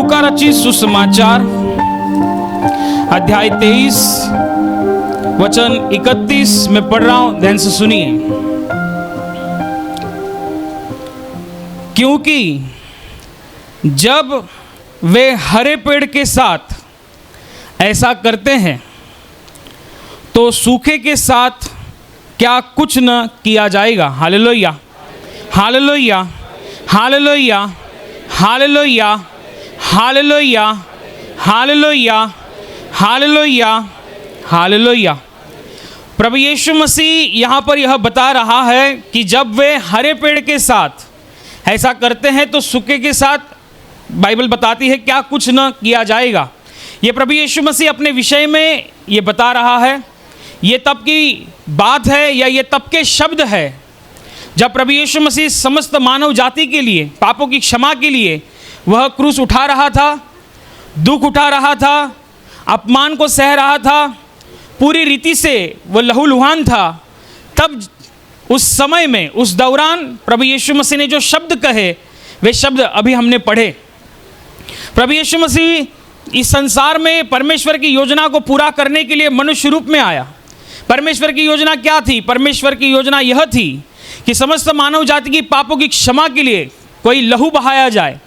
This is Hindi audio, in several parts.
लूका रचित सुसमाचार अध्याय 23 वचन 31 में पढ़ रहा हूं, ध्यान से सुनिए। क्योंकि जब वे हरे पेड़ के साथ ऐसा करते हैं तो सूखे के साथ क्या कुछ न किया जाएगा। Hallelujah, hallelujah, hallelujah, hallelujah, hallelujah, hallelujah, hallelujah, hallelujah. प्रभु यीशु मसीह यहाँ पर यह बता रहा है कि जब वे हरे पेड़ के साथ ऐसा करते हैं तो सूखे के साथ बाइबल बताती है क्या कुछ न किया जाएगा। ये प्रभु यीशु मसीह अपने विषय में ये बता रहा है। ये तब की बात है या ये तब के शब्द है जब प्रभु यीशु मसीह समस्त मानव जाति के लिए, पापों की क्षमा के लिए वह क्रूस उठा रहा था, दुख उठा रहा था, अपमान को सह रहा था, पूरी रीति से वह लहूलुहान था। तब उस समय में, उस दौरान प्रभु यीशु मसीह ने जो शब्द कहे वे शब्द अभी हमने पढ़े। प्रभु यीशु मसीह इस संसार में परमेश्वर की योजना को पूरा करने के लिए मनुष्य रूप में आया। परमेश्वर की योजना क्या थी? परमेश्वर की योजना यह थी कि समस्त मानव जाति की पापों की क्षमा के लिए कोई लहू बहाया जाए।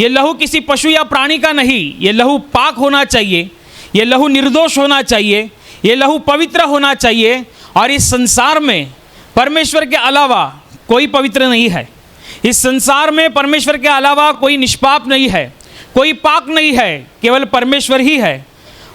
ये लहू किसी पशु या प्राणी का नहीं, ये लहू पाक होना चाहिए, ये लहू निर्दोष होना चाहिए, ये लहू पवित्र होना चाहिए। और इस संसार में परमेश्वर के अलावा कोई पवित्र नहीं है। इस संसार में परमेश्वर के अलावा कोई निष्पाप नहीं है, कोई पाक नहीं है, केवल परमेश्वर ही है।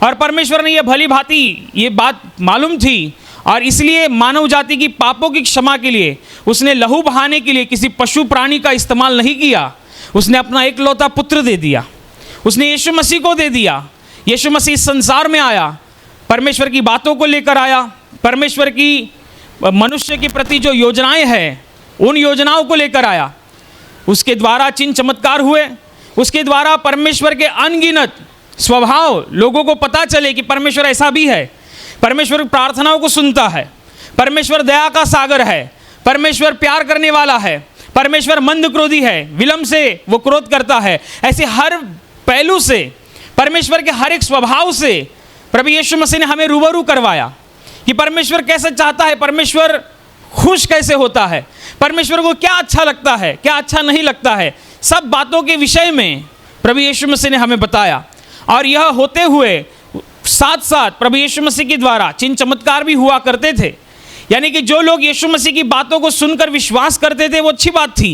और परमेश्वर ने यह भली भांति ये बात मालूम थी और इसलिए मानव जाति की पापों की क्षमा के लिए उसने लहू बहाने के लिए किसी पशु प्राणी का इस्तेमाल नहीं किया। उसने अपना एकलौता पुत्र दे दिया, उसने यीशु मसीह को दे दिया। यीशु मसीह इस संसार में आया, परमेश्वर की बातों को लेकर आया, परमेश्वर की मनुष्य के प्रति जो योजनाएं हैं उन योजनाओं को लेकर आया। उसके द्वारा चिन्ह चमत्कार हुए, उसके द्वारा परमेश्वर के अनगिनत स्वभाव लोगों को पता चले कि परमेश्वर ऐसा भी है। परमेश्वर प्रार्थनाओं को सुनता है, परमेश्वर दया का सागर है, परमेश्वर प्यार करने वाला है, परमेश्वर मंद क्रोधी है, विलंब से वो क्रोध करता है। ऐसे हर पहलू से, परमेश्वर के हर एक स्वभाव से प्रभु यीशु मसीह ने हमें रूबरू करवाया कि परमेश्वर कैसे चाहता है, परमेश्वर खुश कैसे होता है, परमेश्वर को क्या अच्छा लगता है, क्या अच्छा नहीं लगता है। सब बातों के विषय में प्रभु यीशु मसीह ने हमें बताया। और यह होते हुए साथ साथ प्रभु यीशु मसीह के द्वारा चिन्ह चमत्कार भी हुआ करते थे। यानी कि जो लोग यीशु मसीह की बातों को सुनकर विश्वास करते थे वो अच्छी बात थी,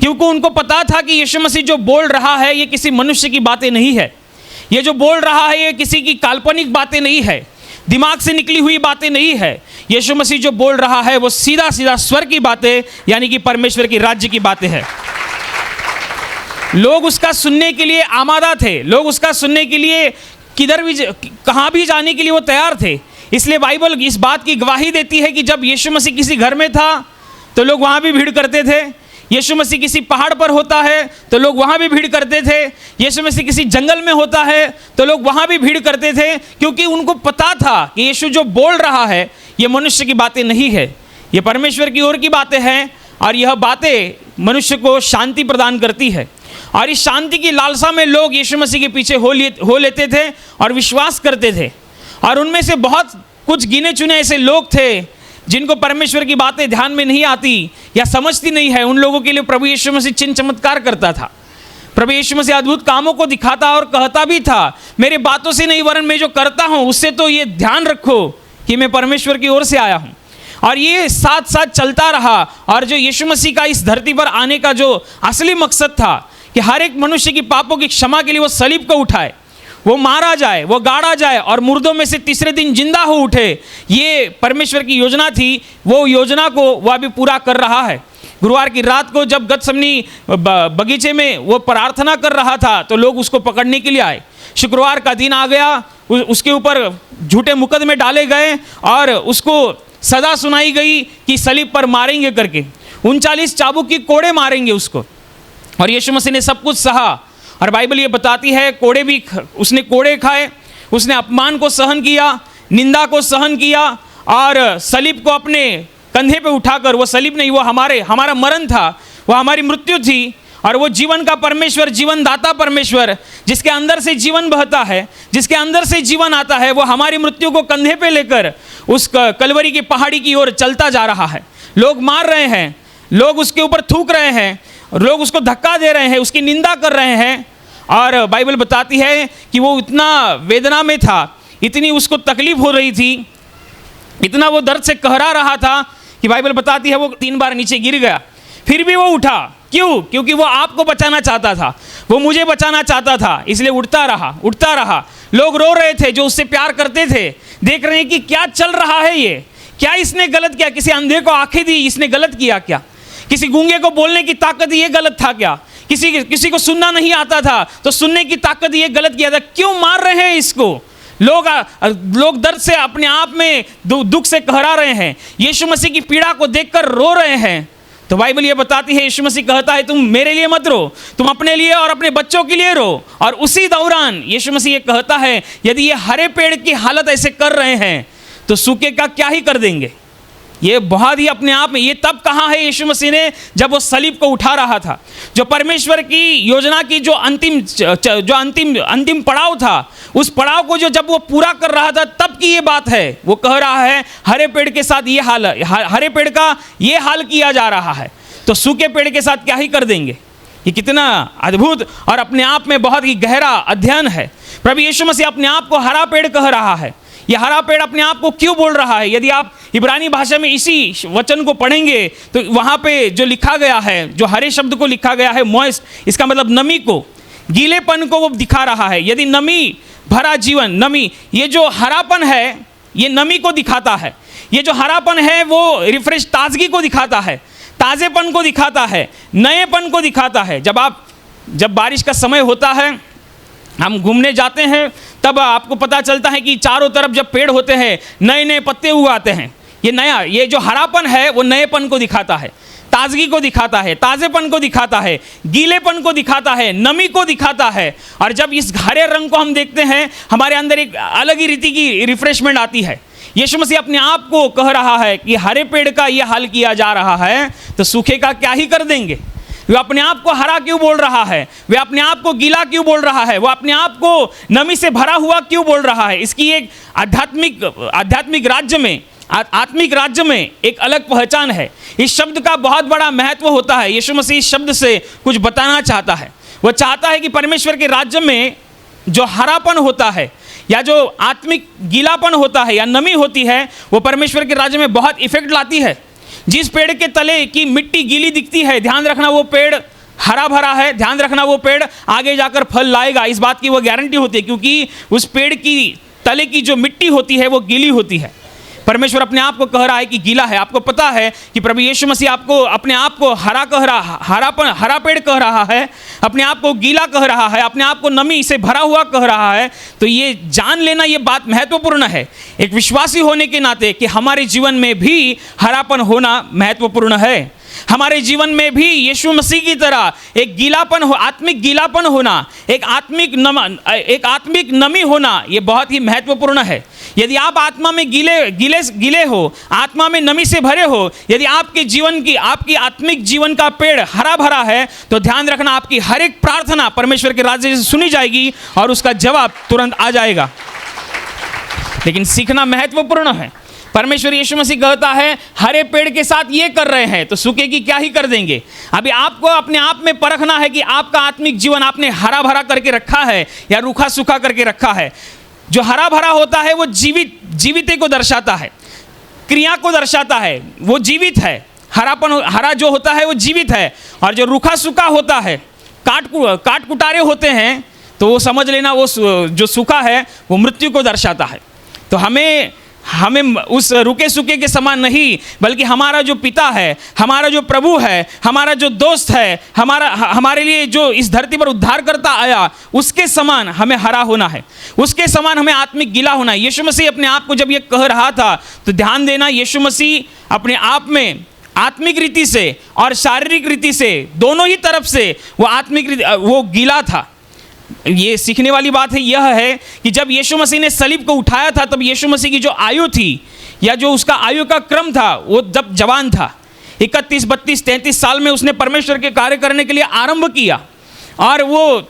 क्योंकि उनको पता था कि यीशु मसीह जो बोल रहा है ये किसी मनुष्य की बातें नहीं है, ये जो बोल रहा है ये किसी की काल्पनिक बातें नहीं है, दिमाग से निकली हुई बातें नहीं है। यीशु मसीह जो बोल रहा है वो सीधा सीधा स्वर्ग की बातें, यानी कि परमेश्वर की राज्य की बातें हैं। लोग उसका सुनने के लिए आमादा थे, लोग उसका सुनने के लिए किधर भी, कहाँ भी जाने के लिए वो तैयार थे। इसलिए बाइबल इस बात की गवाही देती है कि जब यीशु मसीह किसी घर में था तो लोग वहाँ भी भीड़ करते थे। यीशु मसीह किसी पहाड़ पर होता है तो लोग वहाँ भी भीड़ करते थे। यीशु मसीह किसी जंगल में होता है तो लोग वहाँ भी भीड़ करते थे, क्योंकि उनको पता था कि यीशु जो बोल रहा है ये मनुष्य की बातें नहीं है, ये परमेश्वर की ओर की बातें हैं। और यह बातें मनुष्य को शांति प्रदान करती है। और इस शांति की लालसा में लोग यीशु मसीह के पीछे हो लेते थे और विश्वास करते थे। और उनमें से बहुत कुछ गिने चुने ऐसे लोग थे जिनको परमेश्वर की बातें ध्यान में नहीं आती या समझती नहीं है। उन लोगों के लिए प्रभु यीशु मसीह चिन्ह चमत्कार करता था। प्रभु यीशु मसीह अद्भुत कामों को दिखाता और कहता भी था, मेरे बातों से नहीं वरन मैं जो करता हूँ उससे तो ये ध्यान रखो कि मैं परमेश्वर की ओर से आया हूँ। और ये साथ साथ चलता रहा। और जो यीशु मसीह का इस धरती पर आने का जो असली मकसद था कि हर एक मनुष्य की पापों की क्षमा के लिए वो सलीब को उठाए, वो मारा जाए, वो गाड़ा जाए और मुर्दों में से तीसरे दिन जिंदा हो उठे, ये परमेश्वर की योजना थी। वो योजना को वह अभी पूरा कर रहा है। गुरुवार की रात को जब गतसमनी बगीचे में वो प्रार्थना कर रहा था तो लोग उसको पकड़ने के लिए आए। शुक्रवार का दिन आ गया, उसके ऊपर झूठे मुकदमे डाले गए और उसको सजा सुनाई गई कि सलीब पर मारेंगे करके, 39 चाबुक की कोड़े मारेंगे उसको। और यीशु मसीह ने सब कुछ सहा। और बाइबल ये बताती है कोड़े भी उसने कोड़े खाए, उसने अपमान को सहन किया, निंदा को सहन किया और सलीब को अपने कंधे पे उठाकर, वो सलीब नहीं, वो हमारा मरण था, वो हमारी मृत्यु थी। और वो जीवन का परमेश्वर, जीवन दाता परमेश्वर, जिसके अंदर से जीवन बहता है, जिसके अंदर से जीवन आता है, वो हमारी मृत्यु को कंधे पे लेकर उस कलवरी की पहाड़ी की ओर चलता जा रहा है। लोग मार रहे हैं, लोग उसके ऊपर थूक रहे हैं, लोग उसको धक्का दे रहे हैं, उसकी निंदा कर रहे हैं। और बाइबल बताती है कि वो इतना वेदना में था, इतनी उसको तकलीफ हो रही थी, इतना वो दर्द से कहरा रहा था कि बाइबल बताती है वो 3 बार नीचे गिर गया। फिर भी वो उठा। क्यों? क्योंकि वो आपको बचाना चाहता था, वो मुझे बचाना चाहता था, इसलिए उठता रहा, उठता रहा। लोग रो रहे थे जो उससे प्यार करते थे, देख रहे हैं कि क्या चल रहा है, ये क्या इसने गलत किया? किसी अंधे को आंखें दी, इसने गलत किया क्या? किसी गूंगे को बोलने की ताकत, ये गलत था क्या? किसी को सुनना नहीं आता था तो सुनने की ताकत, ये गलत किया था। क्यों मार रहे हैं इसको? लोग दर्द से अपने आप में दुख से कहरा रहे हैं, यीशु मसीह की पीड़ा को देखकर रो रहे हैं। तो बाइबल ये बताती है, यीशु मसीह कहता है तुम मेरे लिए मत रो, तुम अपने लिए और अपने बच्चों के लिए रो। और उसी दौरान यीशु मसीह ये कहता है, यदि ये हरे पेड़ की हालत ऐसे कर रहे हैं तो सूखे का क्या ही कर देंगे। ये बहुत ही अपने आप में, ये तब कहा है यीशु मसीह ने जब वो सलीब को उठा रहा था। जो परमेश्वर की योजना की जो अंतिम पड़ाव था, उस पड़ाव को जब वो पूरा कर रहा था, तब की ये बात है। वो कह रहा है हरे पेड़ के साथ ये हाल, हरे पेड़ का ये हाल किया जा रहा है, तो सूखे पेड़ के साथ क्या ही कर देंगे। ये कितना अद्भुत और अपने आप में बहुत ही गहरा अध्ययन है। प्रभु यीशु मसीह अपने आप को हरा पेड़ कह रहा है। यह हरा पेड़ अपने आप को क्यों बोल रहा है? यदि आप इब्रानी भाषा में इसी वचन को पढ़ेंगे तो वहाँ पे जो लिखा गया है, जो हरे शब्द को लिखा गया है मॉइस्ट, इसका मतलब नमी को, गीलेपन को वो दिखा रहा है। यदि नमी भरा जीवन, नमी, ये जो हरापन है ये नमी को दिखाता है। ये जो हरापन है वो रिफ्रेश, ताजगी को दिखाता है, ताज़ेपन को दिखाता है, नएपन को दिखाता है। जब बारिश का समय होता है, हम घूमने जाते हैं, तब आपको पता चलता है कि चारों तरफ जब पेड़ होते हैं, नए नए पत्ते उगाते हैं। ये जो हरापन है वो नएपन को दिखाता है, ताजगी को दिखाता है, ताज़ेपन को दिखाता है, गीलेपन को दिखाता है, नमी को दिखाता है। और जब इस हरे रंग को हम देखते हैं, हमारे अंदर एक अलग ही रीति की रिफ्रेशमेंट आती है। यीशु मसीह अपने आप को कह रहा है कि हरे पेड़ का ये हाल किया जा रहा है, तो सूखे का क्या ही कर देंगे। वह अपने आप को हरा क्यों बोल रहा है? वह अपने आप को गीला क्यों बोल रहा है? वह अपने आप को नमी से भरा हुआ क्यों बोल रहा है? इसकी एक आध्यात्मिक राज्य में, आत्मिक राज्य में एक अलग पहचान है। इस शब्द का बहुत बड़ा महत्व होता है। यीशु मसीह इस शब्द से कुछ बताना चाहता है। वह चाहता है कि परमेश्वर के राज्य में जो हरापन होता है, या जो आत्मिक गीलापन होता है, या नमी होती है, वो परमेश्वर के राज्य में बहुत इफेक्ट लाती है। जिस पेड़ के तले की मिट्टी गीली दिखती है, ध्यान रखना वो पेड़ हरा भरा है, ध्यान रखना वो पेड़ आगे जाकर फल लाएगा, इस बात की वो गारंटी होती है, क्योंकि उस पेड़ की तले की जो मिट्टी होती है वो गीली होती है। परमेश्वर अपने आप को कह रहा है कि गीला है। आपको पता है कि प्रभु यीशु मसीह आपको अपने आप को हरा पेड़ कह रहा है, अपने आप को गीला कह रहा है, अपने आप को नमी से भरा हुआ कह रहा है। तो ये जान लेना, ये बात महत्वपूर्ण है एक विश्वासी होने के नाते, कि हमारे जीवन में भी हरापन होना महत्वपूर्ण है। हमारे जीवन में भी यीशु मसीह की तरह एक गीलापन हो, आत्मिक गीलापन होना, एक आत्मिक नमी होना, ये बहुत ही महत्वपूर्ण है। यदि आप आत्मा में गीले हो, आत्मा में नमी से भरे हो, यदि आपकी आत्मिक जीवन का पेड़ हरा भरा है, तो ध्यान रखना आपकी हर एक प्रार्थना परमेश्वर के राज्य से सुनी जाएगी और उसका जवाब तुरंत आ जाएगा। लेकिन सीखना महत्वपूर्ण है। परमेश्वर यीशु मसीह कहता है हरे पेड़ के साथ ये कर रहे हैं, तो सूखे की क्या ही कर देंगे। अभी आपको अपने आप में परखना है कि आपका आत्मिक जीवन आपने हरा भरा करके रखा है या रूखा सूखा करके रखा है। जो हरा भरा होता है वो जीविते को दर्शाता है, क्रिया को दर्शाता है, वो जीवित है। हरा जो होता है वो जीवित है, और जो रूखा सूखा होता है, काट कुटारे होते हैं, तो वो समझ लेना वो जो सूखा है वो मृत्यु को दर्शाता है। तो हमें उस रुके सूखे के समान नहीं, बल्कि हमारा जो पिता है, हमारा जो प्रभु है, हमारा जो दोस्त है, हमारे लिए जो इस धरती पर उद्धार करता आया, उसके समान हमें हरा होना है, उसके समान हमें आत्मिक गीला होना है। यीशु मसीह अपने आप को जब ये कह रहा था, तो ध्यान देना, यीशु मसीह अपने आप में आत्मिक रीति से और शारीरिक रीति से, दोनों ही तरफ से वो गीला था। ये सीखने वाली बात है यह है कि जब यीशु मसीह ने सलीब को उठाया था, तब यीशु मसीह की जो आयु थी, या जो उसका आयु का क्रम था, वो जब जवान था। 31, 32, 33 साल में उसने परमेश्वर के कार्य करने के लिए आरंभ किया। और वो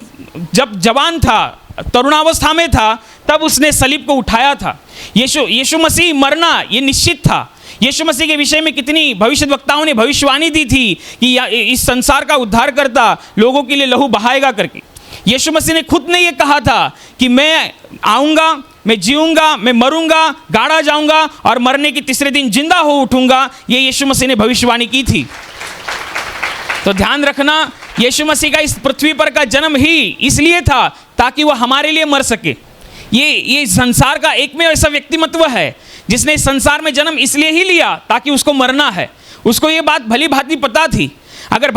जब जवान था, तरुणावस्था में था, तब उसने सलीब को उठाया था। यीशु मसीह मरना ये निश्चित था। यीशु मसीह के विषय में कितनी भविष्यद्वक्ताओं ने भविष्यवाणी दी थी कि इस संसार का उद्धार करता लोगों के लिए लहू बहाएगा करके। यीशु मसीह ने खुद ने ये कहा था कि मैं आऊँगा, मैं जीऊँगा, मैं मरूँगा, गाड़ा जाऊँगा और मरने के तीसरे दिन जिंदा हो उठूँगा। ये यीशु मसीह ने भविष्यवाणी की थी। तो ध्यान रखना, यीशु मसीह का इस पृथ्वी पर का जन्म ही इसलिए था ताकि वह हमारे लिए मर सके। ये संसार का एकमेव ऐसा व्यक्तिमत्व है जिसने इस संसार में जन्म इसलिए ही लिया ताकि उसको मरना है। उसको ये बात भली भांति पता थी। अगर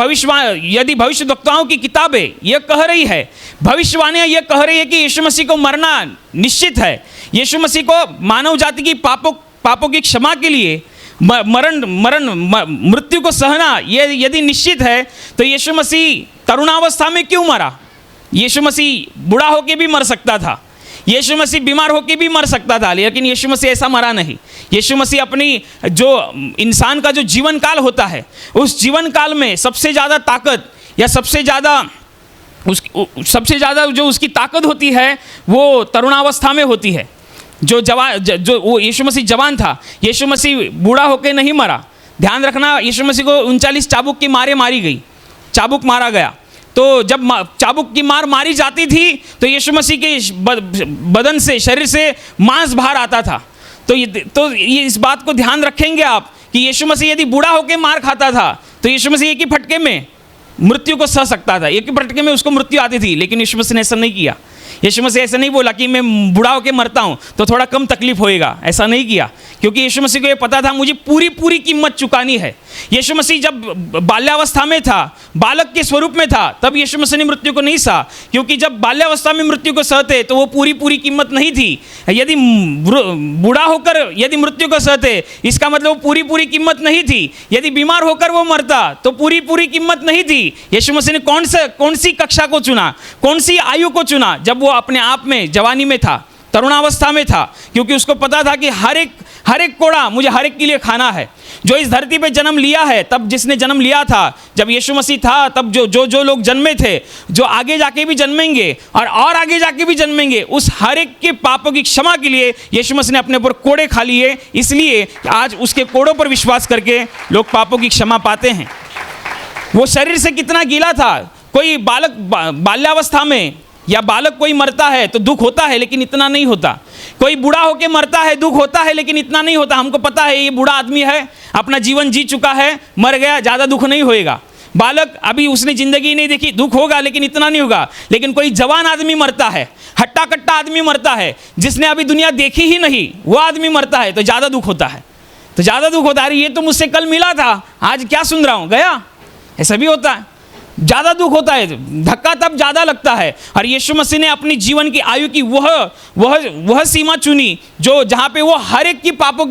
यदि भविष्यद्वक्ताओं की किताबें ये कह रही है, भविष्यवाणियाँ ये कह रही है कि यीशु मसीह को मरना निश्चित है, यीशु मसीह को मानव जाति की पापों की क्षमा के लिए मृत्यु को सहना ये यदि निश्चित है, तो यीशु मसीह तरुणावस्था में क्यों मरा? यीशु मसीह बूढ़ा होके भी मर सकता था, यीशु मसीह बीमार होके भी मर सकता था, लेकिन यीशु मसीह ऐसा मरा नहीं। यीशु मसीह अपनी जो इंसान का जो जीवन काल होता है, उस जीवन काल में सबसे ज़्यादा ताकत या सबसे ज़्यादा जो उसकी ताकत होती है वो तरुणावस्था में होती है। जो वो यीशु मसीह जवान था, यीशु मसीह बूढ़ा होकर नहीं मरा। ध्यान रखना, यीशु मसीह को 39 चाबुक की मारे मारी गई, चाबुक मारा गया। तो जब चाबुक की मारी जाती थी तो यीशु मसीह के बदन से, शरीर से मांस बाहर आता था। तो ये इस बात को ध्यान रखेंगे आप कि यीशु मसीह यदि बूढ़ा होकर मार खाता था तो यीशु मसीह एक ही फटके में मृत्यु को सह सकता था, एक ही फटके में उसको मृत्यु आती थी। लेकिन यीशु मसीह ने ऐसा नहीं किया। यीशु मसीह ऐसा नहीं बोला कि मैं बूढ़ा होकर मरता हूँ तो थोड़ा कम तकलीफ होएगा, ऐसा नहीं किया, क्योंकि यीशु मसीह को ये पता था मुझे पूरी कीमत चुकानी है। यीशु मसीह जब बाल्यावस्था में था, बालक के स्वरूप में था, तब यीशु मसीह ने मृत्यु को नहीं सहा, क्योंकि जब बाल्यावस्था में मृत्यु को सहते तो वो पूरी कीमत नहीं थी। यदि बूढ़ा होकर यदि मृत्यु को सहते, इसका मतलब वो पूरी कीमत नहीं थी। यदि बीमार होकर वो मरता तो पूरी कीमत नहीं थी। यीशु मसीह ने कौन सी कक्षा को चुना, कौन सी आयु को चुना? जब वो अपने आप में जवानी में था, तरुणावस्था में था, क्योंकि उसको पता था कि हर एक कोड़ा मुझे हर एक के लिए खाना है। जो इस धरती पे जन्म लिया है, तब जिसने जन्म लिया था जब यीशु मसीह था, तब जो लोग जन्मे थे, जो आगे जाके भी जन्मेंगे और आगे जाके भी जन्मेंगे, उस हर एक के पापों की क्षमा के लिए यीशु मसीह ने अपने ऊपर कोड़े खा लिए। इसलिए आज उसके कोड़ों पर विश्वास करके लोग पापों की क्षमा पाते हैं। वो शरीर से कितना गीला था। कोई बालक बाल्यावस्था में या बालक कोई मरता है तो दुख होता है, लेकिन इतना नहीं होता। कोई बूढ़ा होके मरता है, दुख होता है, लेकिन इतना नहीं होता। हमको पता है ये बूढ़ा आदमी है, अपना जीवन जी चुका है, मर गया, ज़्यादा दुख नहीं होएगा। बालक अभी उसने ज़िंदगी नहीं देखी, दुख होगा लेकिन इतना नहीं होगा। लेकिन कोई जवान आदमी मरता है, हट्टा कट्टा आदमी मरता है, जिसने अभी दुनिया देखी ही नहीं, वो आदमी मरता है तो ज़्यादा दुख होता है। तो ज़्यादा दुख होता है, ये तो मुझसे कल मिला था, आज क्या सुन रहा हूँ, गया। ऐसा भी होता है, ज़्यादा दुख होता है, धक्का तब ज़्यादा लगता है। और यीशु मसीह ने अपनी जीवन की आयु की वह सीमा चुनी जो जहाँ पे वो हर एक की पापों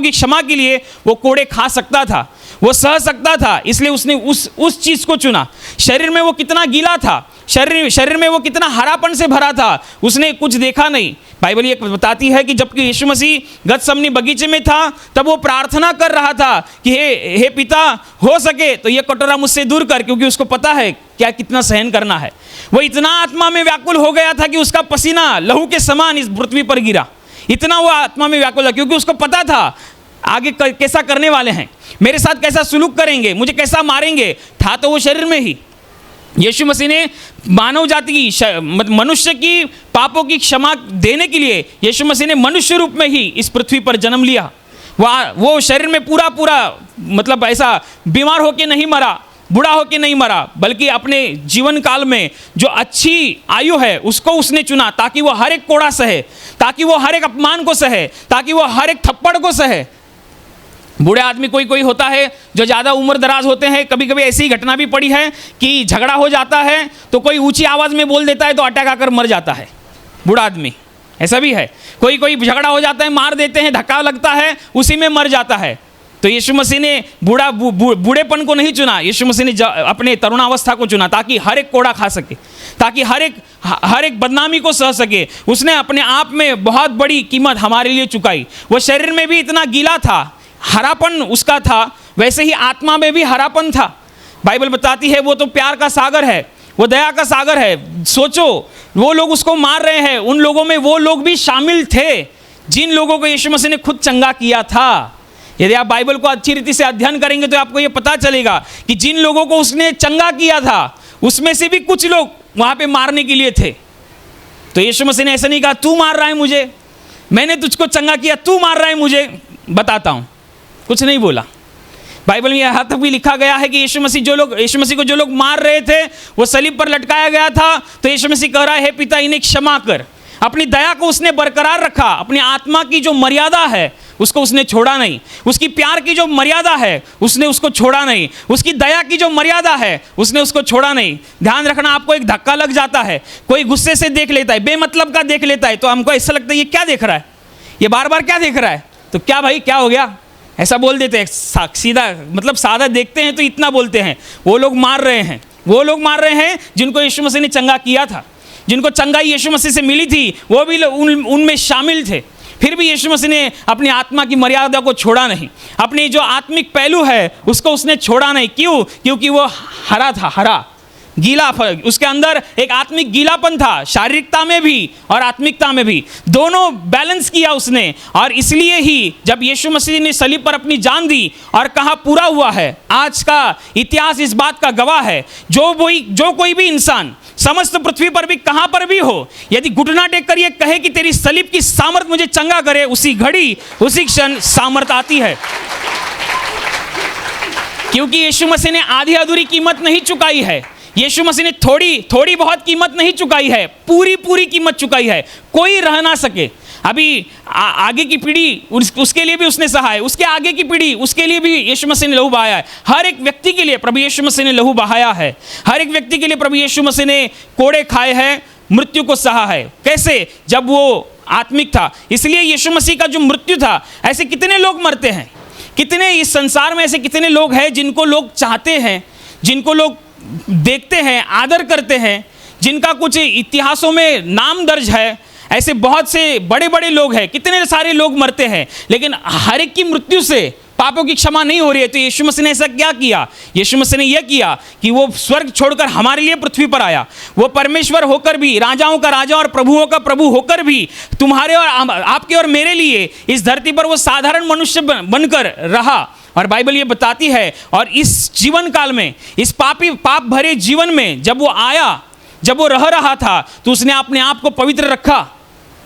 की क्षमा के लिए वो कोड़े खा सकता था, वो सह सकता था। इसलिए उसने उस चीज़ को चुना। शरीर में वो कितना गीला था, शरीर में वो कितना हरापन से भरा था, उसने कुछ देखा नहीं। बाइबल ये बताती है कि जबकि यीशु मसीह गतसमनी बगीचे में था, तब वो प्रार्थना कर रहा था कि हे पिता, हो सके तो ये कटोरा मुझसे दूर कर, क्योंकि उसको पता है क्या कितना सहन करना है। वो इतना आत्मा में व्याकुल हो गया था कि उसका पसीना लहू के समान इस पृथ्वी पर गिरा। इतना वो आत्मा में व्याकुल था, क्योंकि उसको पता था आगे कैसा करने वाले हैं, मेरे साथ कैसा सुलूक करेंगे, मुझे कैसा मारेंगे। था तो वो शरीर में ही। यीशु मसीह ने मानव जाति की, मनुष्य की पापों की क्षमा देने के लिए यीशु मसीह ने मनुष्य रूप में ही इस पृथ्वी पर जन्म लिया। वो शरीर में पूरा मतलब ऐसा बीमार होके नहीं मरा, बूढ़ा होके नहीं मरा, बल्कि अपने जीवन काल में जो अच्छी आयु है उसको उसने चुना, ताकि वो हर एक कोड़ा सहे, ताकि वो हर एक अपमान को सहे, ताकि वो हर एक थप्पड़ को सहे। बूढ़े आदमी कोई होता है जो ज़्यादा उम्र दराज होते हैं। कभी कभी ऐसी घटना भी पड़ी है कि झगड़ा हो जाता है तो कोई ऊंची आवाज़ में बोल देता है तो अटैक आकर मर जाता है बूढ़ा आदमी। ऐसा भी है, कोई झगड़ा हो जाता है, मार देते हैं, धक्का लगता है, उसी में मर जाता है। तो यीशु मसीह ने बूढ़ेपन को नहीं चुना, यीशु मसीह ने अपने तरुणावस्था को चुना, ताकि हर एक कोड़ा खा सके, ताकि हर एक बदनामी को सह सके। उसने अपने आप में बहुत बड़ी कीमत हमारे लिए चुकाई। वो शरीर में भी इतना गीला था, हरापन उसका था, वैसे ही आत्मा में भी हरापन था। बाइबल बताती है वो तो प्यार का सागर है, वो दया का सागर है। सोचो, वो लोग उसको मार रहे हैं, उन लोगों में वो लोग भी शामिल थे जिन लोगों को यीशु मसीह ने खुद चंगा किया था। यदि आप बाइबल को अच्छी रीति से अध्ययन करेंगे तो आपको ये पता चलेगा कि जिन लोगों को उसने चंगा किया था उसमें से भी कुछ लोग वहां पे मारने के लिए थे। तो यीशु मसीह ने ऐसा नहीं कहा तू मार रहा है मुझे, मैंने तुझको चंगा किया, तू मार रहा है मुझे, बताता हूं, कुछ नहीं बोला। बाइबल में यहाँ तक भी लिखा गया है कि यीशु मसीह को जो लोग मार रहे थे वो सलीब पर लटकाया गया था, तो यीशु मसीह कह रहा है हे पिता इन्हें क्षमा कर। अपनी दया को उसने बरकरार रखा, अपनी आत्मा की जो मर्यादा है उसको उसने छोड़ा नहीं, उसकी प्यार की जो मर्यादा है उसने उसको छोड़ा नहीं, उसकी दया की जो मर्यादा है उसने उसको छोड़ा नहीं। ध्यान रखना, आपको एक धक्का लग जाता है, कोई गुस्से से देख लेता है, बेमतलब का देख लेता है, तो हमको ऐसा लगता है ये क्या देख रहा है, ये बार बार क्या देख रहा है, तो क्या भाई क्या हो गया, ऐसा बोल देते हैं सीधा, मतलब सादा देखते हैं तो इतना बोलते हैं। वो लोग मार रहे हैं, वो लोग मार रहे हैं जिनको यीशु मसीह ने चंगा किया था, जिनको चंगाई यीशु मसीह से मिली थी, वो भी उनमें शामिल थे। फिर भी यीशु मसीह ने अपनी आत्मा की मर्यादा को छोड़ा नहीं, अपनी जो आत्मिक पहलू है उसको उसने छोड़ा नहीं। क्यों? क्योंकि वो हरा था, हरा गीला, उसके अंदर एक आत्मिक गीलापन था, शारीरिकता में भी और आत्मिकता में भी, दोनों बैलेंस किया उसने। और इसलिए ही जब यीशु मसीह ने सलीब पर अपनी जान दी और कहा पूरा हुआ है, आज का इतिहास इस बात का गवाह है, जो कोई भी इंसान समस्त पृथ्वी पर भी कहां पर भी हो, यदि घुटना टेक कर ये कहे कि तेरी सलीब की सामर्थ मुझे चंगा करे, उसी घड़ी उसी क्षण सामर्थ आती है। क्योंकि यीशु मसीह ने आधी अधूरी कीमत नहीं चुकाई है, यीशु मसीह ने थोड़ी बहुत कीमत नहीं चुकाई है, पूरी कीमत चुकाई है, कोई रह ना सके। अभी आगे की पीढ़ी उसके लिए भी उसने सहा है, उसके आगे की पीढ़ी उसके लिए भी यीशु मसीह ने लहू बहाया है। हर एक व्यक्ति के लिए प्रभु यीशु मसीह ने लहू बहाया है, हर एक व्यक्ति के लिए प्रभु यीशु मसीह ने कोड़े खाए हैं, मृत्यु को सहा है। कैसे? जब वो आत्मिक था। इसलिए यीशु मसीह का जो मृत्यु था, ऐसे कितने लोग मरते हैं, कितने इस संसार में ऐसे कितने लोग हैं जिनको लोग चाहते हैं, जिनको लोग देखते हैं, आदर करते हैं, जिनका कुछ इतिहासों में नाम दर्ज है, ऐसे बहुत से बड़े बड़े लोग हैं, कितने सारे लोग मरते हैं, लेकिन हर एक की मृत्यु से पापों की क्षमा नहीं हो रही है। तो यीशु मसीह ने ऐसा क्या किया? यीशु मसीह ने यह किया कि वो स्वर्ग छोड़कर हमारे लिए पृथ्वी पर आया। वो परमेश्वर होकर भी, राजाओं का राजा और प्रभुओं का प्रभु होकर भी तुम्हारे और आपके और मेरे लिए इस धरती पर वो साधारण मनुष्य बनकर रहा। और बाइबल ये बताती है, और इस जीवन काल में, इस पाप भरे जीवन में जब वो आया, जब वो रह रहा था, तो उसने अपने आप को पवित्र रखा।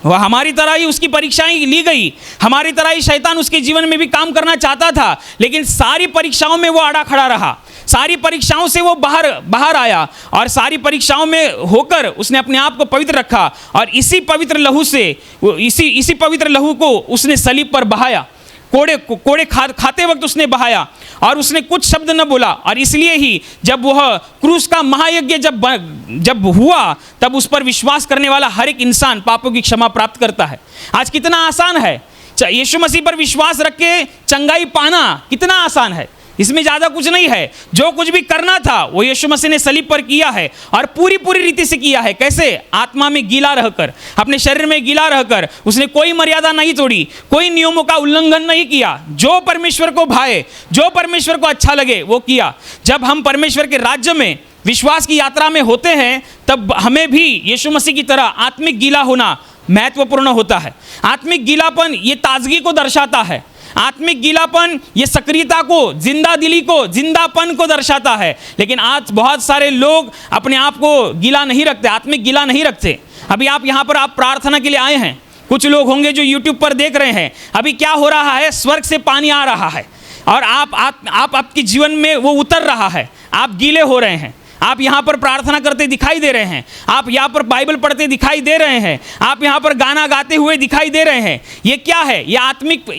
वह हमारी तरह ही उसकी परीक्षाएं ली गई, हमारी तरह ही शैतान उसके जीवन में भी काम करना चाहता था, लेकिन सारी परीक्षाओं में वो अड़ा खड़ा रहा, सारी परीक्षाओं से वो बाहर आया, और सारी परीक्षाओं में होकर उसने अपने आप को पवित्र रखा। और इसी पवित्र लहू से, इसी पवित्र लहू को उसने सलीब पर बहाया, कोड़े खाते वक्त उसने बहाया, और उसने कुछ शब्द न बोला। और इसलिए ही जब वह क्रूस का महायज्ञ जब हुआ, तब उस पर विश्वास करने वाला हर एक इंसान पापों की क्षमा प्राप्त करता है। आज कितना आसान है यीशु मसीह पर विश्वास रख के चंगाई पाना, कितना आसान है, इसमें ज़्यादा कुछ नहीं है। जो कुछ भी करना था वो यीशु मसीह ने सलीब पर किया है, और पूरी रीति से किया है। कैसे? आत्मा में गीला रहकर, अपने शरीर में गीला रहकर उसने कोई मर्यादा नहीं तोड़ी, कोई नियमों का उल्लंघन नहीं किया। जो परमेश्वर को भाए, जो परमेश्वर को अच्छा लगे वो किया। जब हम परमेश्वर के राज्य में विश्वास की यात्रा में होते हैं, तब हमें भी यीशु मसीह की तरह आत्मिक गीला होना महत्वपूर्ण होता है। आत्मिक गीलापन ये ताजगी को दर्शाता है, आत्मिक गीलापन ये सक्रियता को, जिंदा दिली को, जिंदापन को दर्शाता है। लेकिन आज बहुत सारे लोग अपने आप को गीला नहीं रखते, आत्मिक गीला नहीं रखते। अभी आप यहाँ पर आप प्रार्थना के लिए आए हैं, कुछ लोग होंगे जो YouTube पर देख रहे हैं। अभी क्या हो रहा है? स्वर्ग से पानी आ रहा है, और आपके जीवन में वो उतर रहा है, आप गीले हो रहे हैं। आप यहाँ पर प्रार्थना करते दिखाई दे रहे हैं, आप यहाँ पर बाइबल पढ़ते दिखाई दे रहे हैं, आप यहाँ पर गाना गाते हुए दिखाई दे रहे हैं। ये क्या है? ये